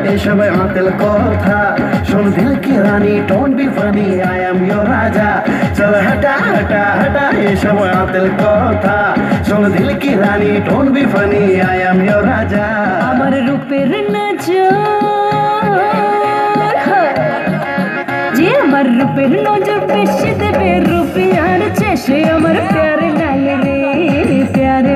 এসব আতেল কথা শোন দিল কি রানী don't be funny I am your রাজা চল হটা হটা হটা এসব আতেল কথা শোন দিল কি রানী don't be funny I am your রাজা আমার রূপের নজর যে আমার রূপের নজর বেশি দেবে রূপিয়ার চেয়ে আমার প্যারে লাগে রে প্যারে